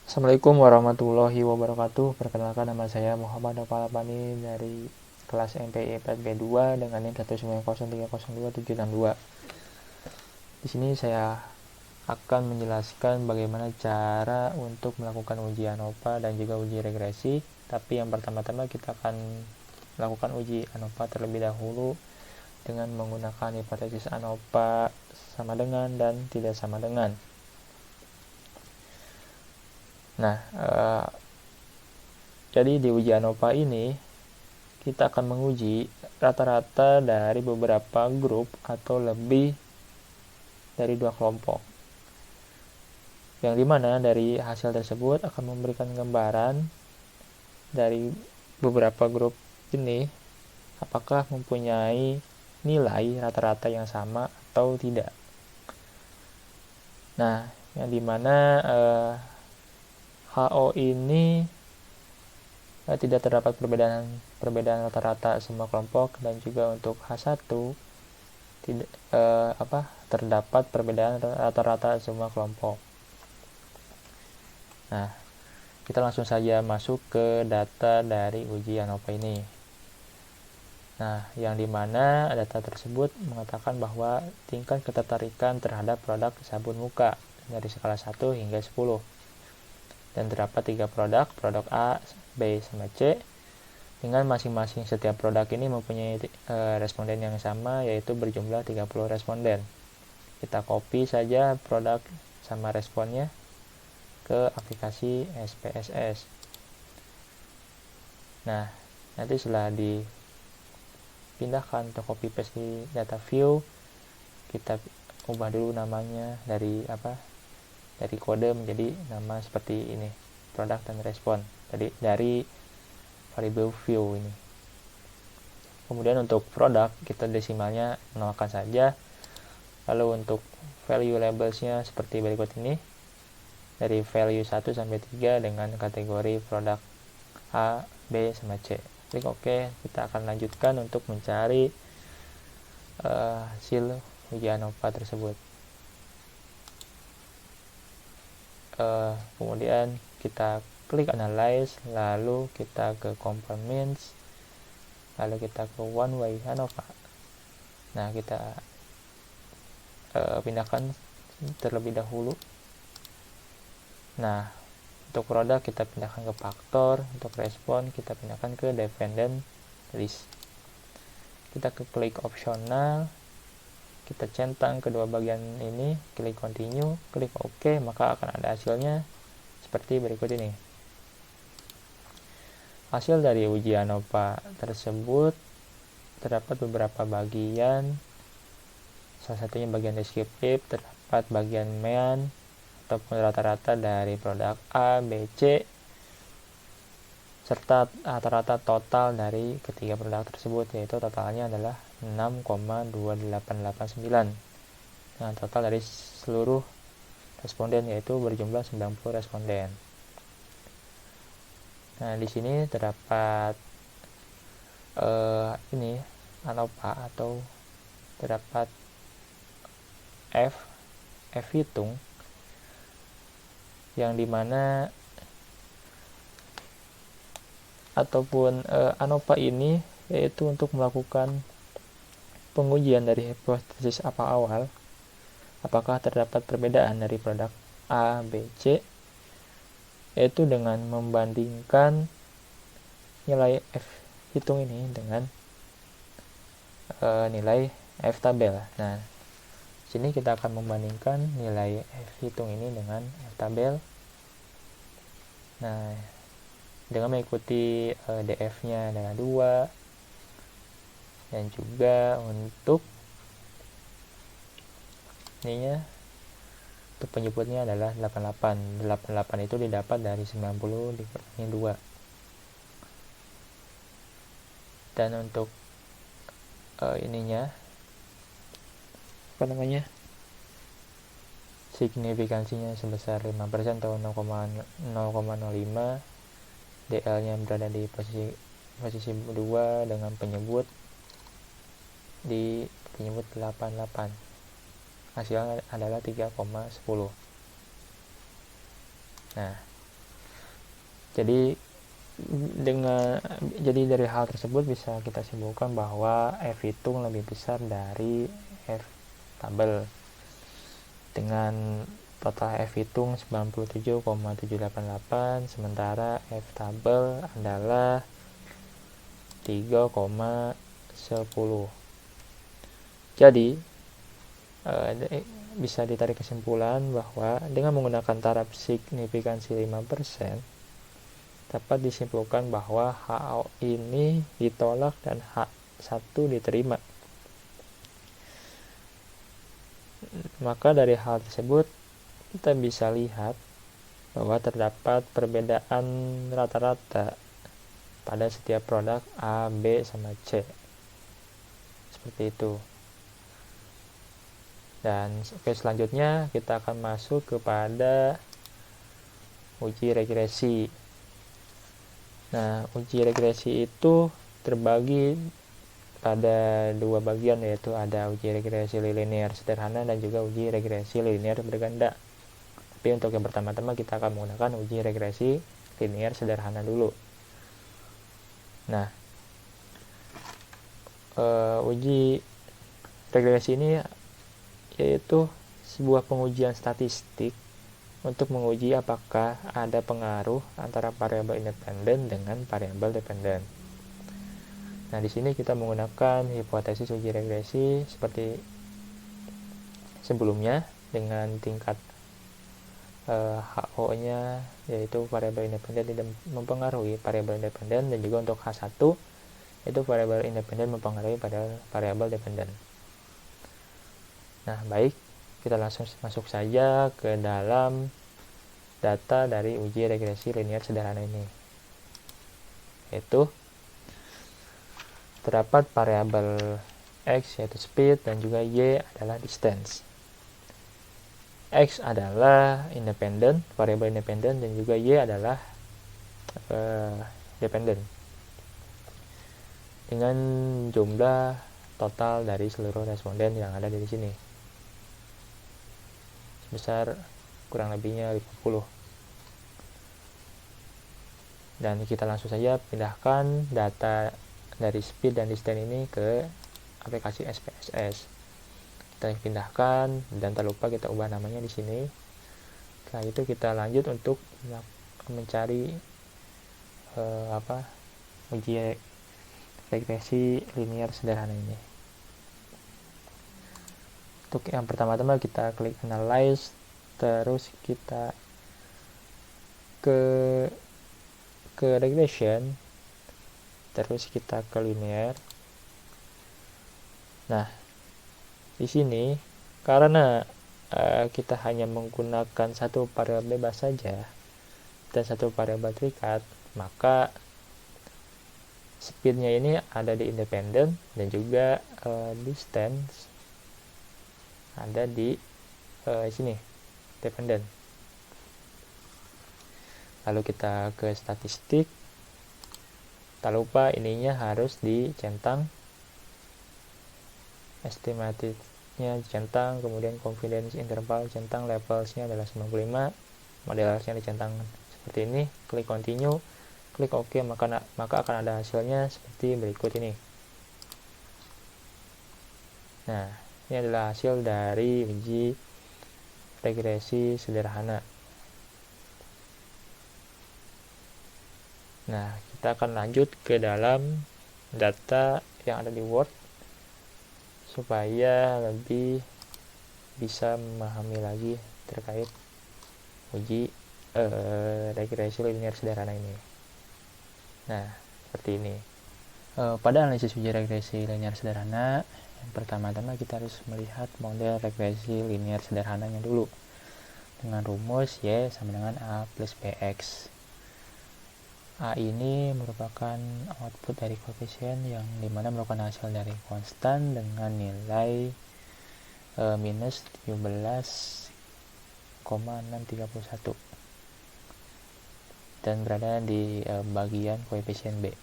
Assalamualaikum warahmatullahi wabarakatuh. Perkenalkan, nama saya Muhammad Nopalapani dari kelas MPI 4B2 dengan NIM 190302762. Di sini saya akan menjelaskan bagaimana cara untuk melakukan uji ANOVA dan juga uji regresi. Tapi yang pertama-tama kita akan melakukan uji ANOVA terlebih dahulu dengan menggunakan hipotesis ANOVA sama dengan dan tidak sama dengan. Nah, jadi di uji ANOVA ini kita akan menguji rata-rata dari beberapa grup atau lebih dari 2 kelompok. Yang dimana dari hasil tersebut akan memberikan gambaran dari beberapa grup ini apakah mempunyai nilai rata-rata yang sama atau tidak. Nah, yang dimana HO ini tidak terdapat perbedaan rata-rata semua kelompok, dan juga untuk H1 tidak terdapat perbedaan rata-rata semua kelompok. Nah, kita langsung saja masuk ke data dari uji ANOVA ini. Nah, yang dimana data tersebut mengatakan bahwa tingkat ketertarikan terhadap produk sabun muka dari skala 1 hingga 10. Dan terdapat 3 produk A, B, sama C, dengan masing-masing setiap produk ini mempunyai responden yang sama, yaitu berjumlah 30 responden. Kita copy saja produk sama responnya ke aplikasi SPSS. Nah, nanti setelah dipindahkan atau copy paste di data view, kita ubah dulu namanya dari kode menjadi nama seperti ini, produk dan respon dari variable view ini. Kemudian untuk produk kita desimalnya nolkan saja. Lalu untuk value labelsnya seperti berikut ini, dari value 1 sampai 3 dengan kategori produk A, B, sama C. Klik OK. Kita akan lanjutkan untuk mencari hasil uji ANOVA tersebut. Kemudian kita klik analyze, lalu kita ke components, lalu kita ke one way ANOVA. Nah, kita pindahkan terlebih dahulu. Nah, untuk produk kita pindahkan ke faktor, untuk respon kita pindahkan ke dependent list. Kita ke klik optional, kita centang kedua bagian ini, klik continue, klik OK, maka akan ada hasilnya seperti berikut ini. Hasil dari uji ANOVA tersebut terdapat beberapa bagian, salah satunya bagian deskriptif, terdapat bagian mean ataupun rata-rata dari produk A, B, C, serta rata-rata total dari ketiga produk tersebut, yaitu totalnya adalah 6,2889 dengan total dari seluruh responden, yaitu berjumlah 90 responden. Nah, di sini terdapat ini ANOVA atau terdapat F hitung, yang dimana ataupun ANOVA ini yaitu untuk melakukan pengujian dari hipotesis apa awal, apakah terdapat perbedaan dari produk A, B, C, yaitu dengan membandingkan nilai F hitung ini dengan nilai F tabel. Nah, sini kita akan membandingkan nilai F hitung ini dengan F tabel. Nah, dengan mengikuti DF-nya adalah 2, dan juga untuk ininya, untuk penyebutnya adalah 88. 88 itu didapat dari 90 dikurangi 2. Dan untuk ininya signifikansinya sebesar 5% atau 0,05. DL-nya berada di posisi 2 dengan penyebut di penyebut 88. Hasilnya adalah 3,10. Nah, Jadi dari hal tersebut bisa kita simpulkan bahwa F hitung lebih besar dari F tabel dengan total F hitung 97,788, sementara F tabel adalah 3,10. Jadi bisa ditarik kesimpulan bahwa dengan menggunakan taraf signifikansi 5%, dapat disimpulkan bahwa HO ini ditolak dan H1 diterima. Maka dari hal tersebut kita bisa lihat bahwa terdapat perbedaan rata-rata pada setiap produk A, B, sama C. Seperti itu. Dan selanjutnya kita akan masuk kepada uji regresi. Nah, uji regresi itu terbagi pada dua bagian, yaitu ada uji regresi linear sederhana dan juga uji regresi linear berganda. Tapi untuk yang pertama-tama kita akan menggunakan uji regresi linear sederhana dulu. Nah, uji regresi ini yaitu sebuah pengujian statistik untuk menguji apakah ada pengaruh antara variabel independen dengan variabel dependen. Nah, di sini kita menggunakan hipotesis uji regresi seperti sebelumnya dengan tingkat HO-nya yaitu variabel independen tidak mempengaruhi variabel independen, dan juga untuk H1 itu variabel independen mempengaruhi pada variabel dependen. Nah, baik, kita langsung masuk saja ke dalam data dari uji regresi linear sederhana ini. Yaitu terdapat variabel X yaitu speed dan juga Y adalah distance. X adalah independen, variabel independen, dan juga Y adalah dependen. Dengan jumlah total dari seluruh responden yang ada di sini sebesar kurang lebihnya 50. Dan kita langsung saja pindahkan data dari speed dan distance ini ke aplikasi SPSS. Kita pindahkan dan tak lupa kita ubah namanya di sini. Setelah itu kita lanjut untuk mencari uji regresi linear sederhana ini. Untuk yang pertama-tama kita klik analyze, terus kita ke regression, terus kita ke linear. Nah, di sini karena kita hanya menggunakan satu variabel bebas saja dan satu variabel terikat, maka speednya ini ada di independen dan juga distance ada di sini dependen. Lalu kita ke statistik, tak lupa ininya harus dicentang, estimated-nya dicentang, kemudian confidence interval dicentang, levels-nya adalah 95, model-nya dicentang seperti ini, klik continue, klik OK, maka akan ada hasilnya seperti berikut ini. Nah, ini adalah hasil dari uji regresi sederhana. Nah, kita akan lanjut ke dalam data yang ada di Word supaya lebih bisa memahami lagi terkait uji regresi linear sederhana ini. Nah, seperti ini. Pada analisis uji regresi linear sederhana, yang pertama-tama kita harus melihat model regresi linear sederhananya dulu dengan rumus Y sama dengan A plus BX. A ini merupakan output dari koefisien yang dimana merupakan hasil dari konstan dengan nilai minus 17,631 dan berada di bagian koefisien B.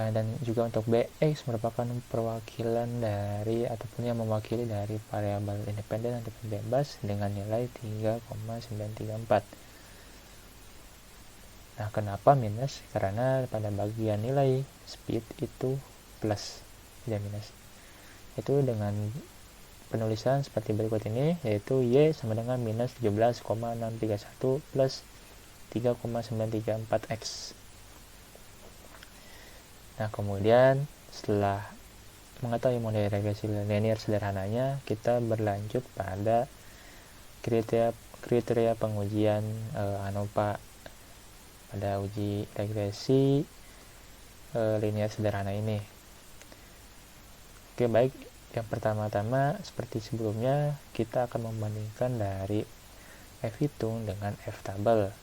Dan juga untuk BX merupakan perwakilan dari ataupun yang mewakili dari variabel independen dan bebas dengan nilai 3,934. Nah, kenapa minus? Karena pada bagian nilai speed itu plus, tidak minus. Itu dengan penulisan seperti berikut ini, yaitu Y sama dengan minus 17,631 plus 3,934X. Nah, kemudian setelah mengetahui model regresi linear sederhananya, kita berlanjut pada kriteria pengujian ANOVA pada uji regresi linear sederhana ini. Oke, baik. Yang pertama-tama, seperti sebelumnya, kita akan membandingkan dari F hitung dengan F tabel,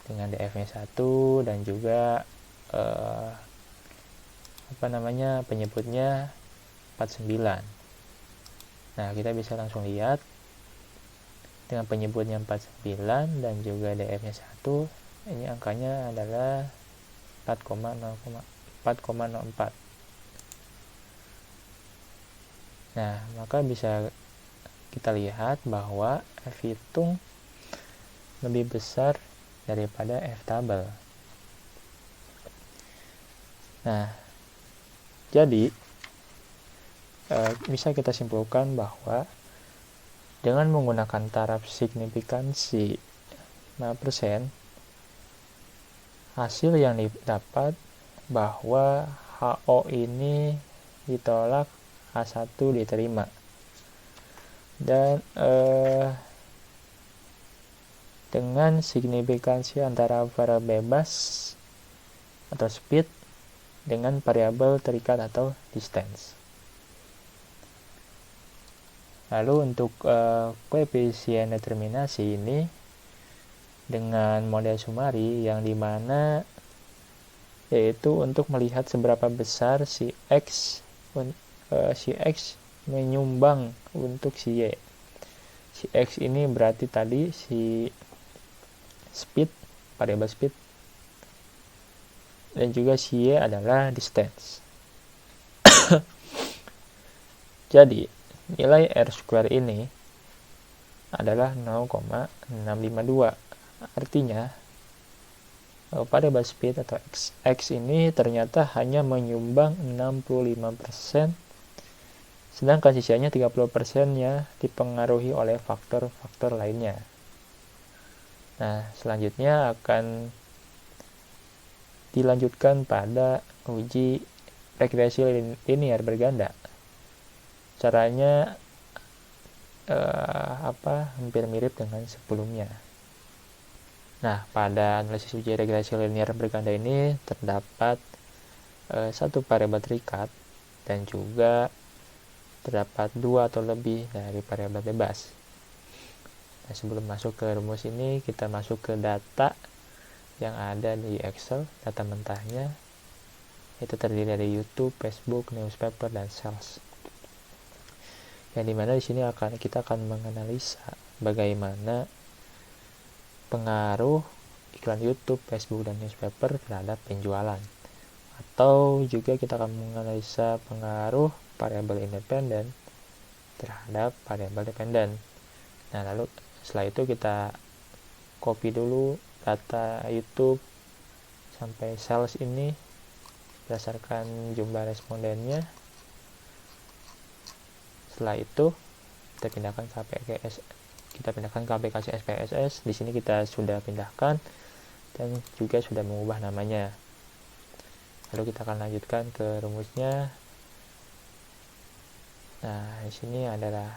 dengan df-nya 1 dan juga penyebutnya 49. Nah, kita bisa langsung lihat dengan penyebutnya 49 dan juga df-nya 1, ini angkanya adalah 4,04. Nah, maka bisa kita lihat bahwa F hitung lebih besar daripada F tabel. Nah, jadi bisa kita simpulkan bahwa dengan menggunakan taraf signifikansi 5%, hasil yang didapat bahwa HO ini ditolak, H1 diterima. Dan dengan signifikansi antara variabel bebas atau speed dengan variabel terikat atau distance. Lalu untuk koefisien determinasi ini dengan model Sumari yang dimana yaitu untuk melihat seberapa besar si X menyumbang untuk si Y. Si X ini berarti tadi si speed, variabel speed, dan juga si Y adalah distance. Jadi nilai R² ini adalah 0,652. Artinya variabel speed atau X ini ternyata hanya menyumbang 65%, sedangkan sisanya 30%-nya dipengaruhi oleh faktor-faktor lainnya. Nah, selanjutnya akan dilanjutkan pada uji regresi linear berganda. Caranya hampir mirip dengan sebelumnya. Nah, pada analisis uji regresi linear berganda ini terdapat satu variabel terikat dan juga terdapat 2 atau lebih dari variabel bebas. Nah, sebelum masuk ke rumus ini, kita masuk ke data yang ada di Excel, data mentahnya. Itu terdiri dari YouTube, Facebook, newspaper, dan sales. Yang dimana di sini kita akan menganalisa bagaimana pengaruh iklan YouTube, Facebook, dan newspaper terhadap penjualan. Atau juga kita akan menganalisa pengaruh variabel independen terhadap variabel dependen. Nah, lalu setelah itu kita copy dulu data YouTube sampai sales ini berdasarkan jumlah respondennya. Setelah itu kita pindahkan ke aplikasi SPSS. Di sini kita sudah pindahkan dan juga sudah mengubah namanya. Lalu kita akan lanjutkan ke rumusnya. Nah, di sini adalah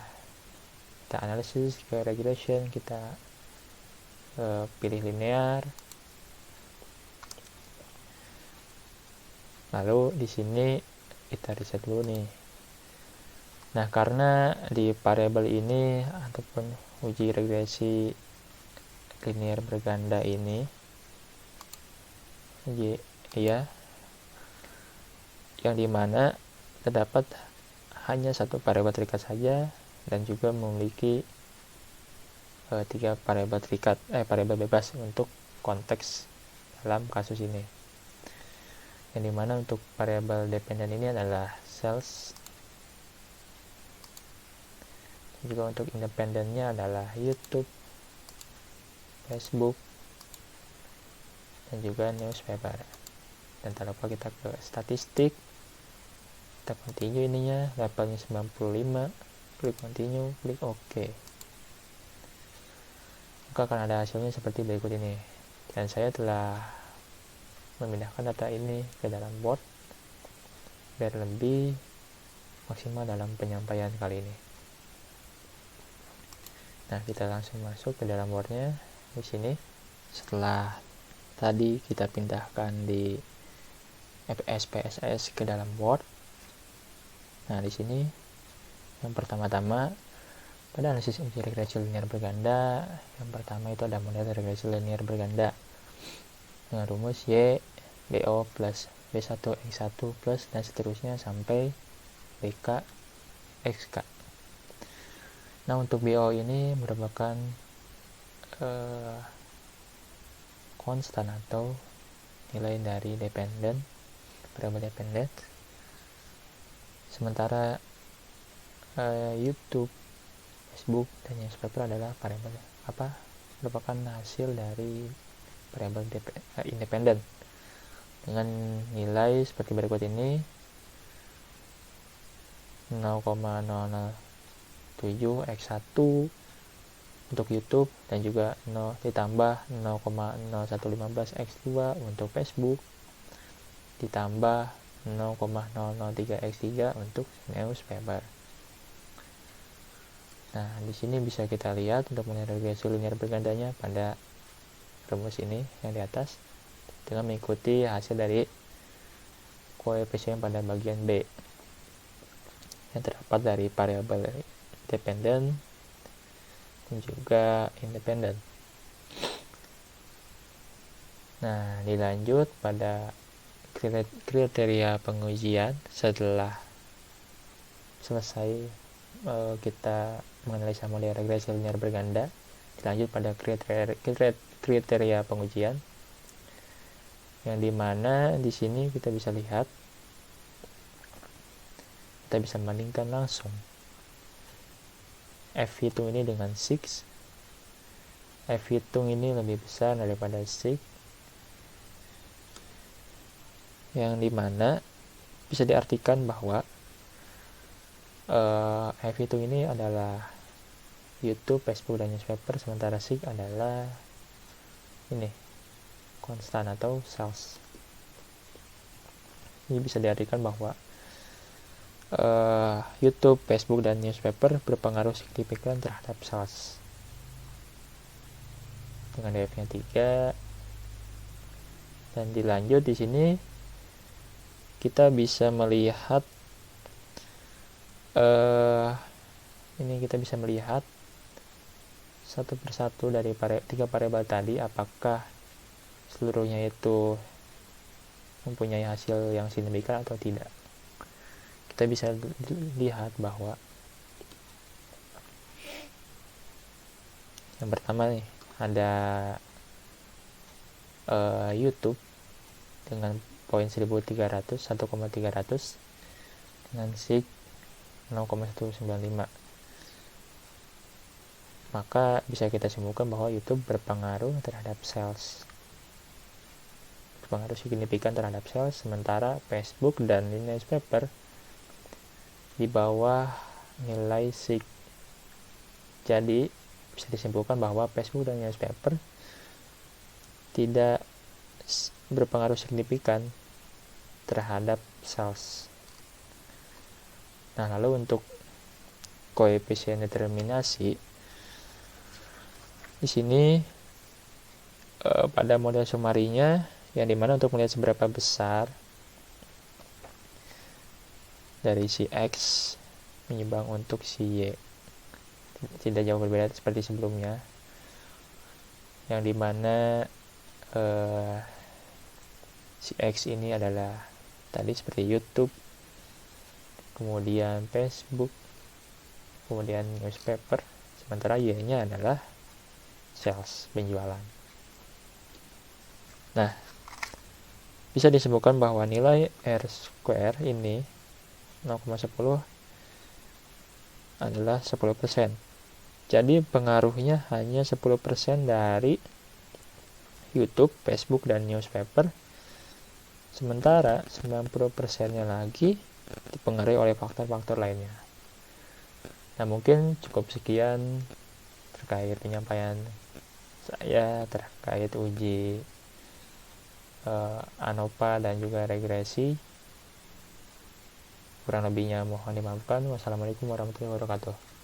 kita analisis ke regression, kita pilih linear. Lalu di sini kita reset dulu nih. Nah, karena di variabel ini ataupun uji regresi linear berganda ini yang dimana terdapat hanya satu variabel terikat saja dan juga memiliki 3 variabel bebas untuk konteks dalam kasus ini. Yang dimana untuk variabel dependen ini adalah sales, juga untuk independennya adalah YouTube, Facebook, dan juga newspaper. Dan tak lupa kita ke statistik, kita continue ininya, levelnya 95, klik continue, klik OK. Maka akan ada hasilnya seperti berikut ini. Dan saya telah memindahkan data ini ke dalam Word biar lebih maksimal dalam penyampaian kali ini. Nah, kita langsung masuk ke dalam Word-nya di sini. Setelah tadi kita pindahkan di SPSS ke dalam Word. Nah, di sini yang pertama-tama pada analisis uji regresi linear berganda, yang pertama itu ada model regresi linear berganda dengan rumus Y BO plus B1 X1 plus dan seterusnya sampai BK XK. Nah, untuk BO ini merupakan konstan atau nilai dari variabel dependen. Sementara YouTube, Facebook, dan newspaper adalah variabel merupakan hasil dari variabel independen dengan nilai seperti berikut ini: 0,007 X1 untuk YouTube, dan juga 0 ditambah 0,0115 X2 untuk Facebook, ditambah 0,003 X3 untuk newspaper. Nah, di sini bisa kita lihat untuk menilai regresi linear bergandanya pada rumus ini yang di atas dengan mengikuti hasil dari koefisien pada bagian B yang terdapat dari variabel dependen dan juga independen. Nah, dilanjut pada kriteria pengujian. Setelah selesai kita menganalisa model regresi linear berganda, dilanjut pada kriteria pengujian, yang dimana di sini kita bisa lihat, kita bisa membandingkan langsung F hitung ini dengan SIG. F hitung ini lebih besar daripada SIG, yang dimana bisa diartikan bahwa F hitung ini adalah YouTube, Facebook, dan newspaper, sementara SIG adalah ini konstan atau sales. Ini bisa diartikan bahwa YouTube, Facebook, dan newspaper berpengaruh signifikan terhadap sales dengan DF-nya 3. Dan dilanjut di sini kita bisa melihat satu persatu dari 3 variabel tadi, apakah seluruhnya itu mempunyai hasil yang signifikan atau tidak. Kita bisa lihat bahwa yang pertama nih ada YouTube dengan poin 1.300 dengan SIG 0,195. Maka bisa kita simpulkan bahwa YouTube berpengaruh terhadap sales, berpengaruh signifikan terhadap sales, sementara Facebook dan newspaper di bawah nilai SIG. Jadi bisa disimpulkan bahwa Facebook dan newspaper tidak berpengaruh signifikan terhadap sales. Nah, lalu untuk koefisien determinasi di sini pada model sumarinya, yang dimana untuk melihat seberapa besar dari si X menyumbang untuk si Y tidak jauh berbeda seperti sebelumnya, yang dimana si X ini adalah tadi seperti YouTube, kemudian Facebook, kemudian newspaper, sementara Y-nya adalah sales, penjualan. Nah, bisa disebutkan bahwa nilai R² ini 0,10 adalah 10%. Jadi pengaruhnya hanya 10% dari YouTube, Facebook, dan newspaper. Sementara 90%-nya lagi dipengaruhi oleh faktor-faktor lainnya. Nah, mungkin cukup sekian terkait penyampaian saya terkait uji ANOVA dan juga regresi. Kurang lebihnya mohon dimaafkan. Wassalamualaikum warahmatullahi wabarakatuh.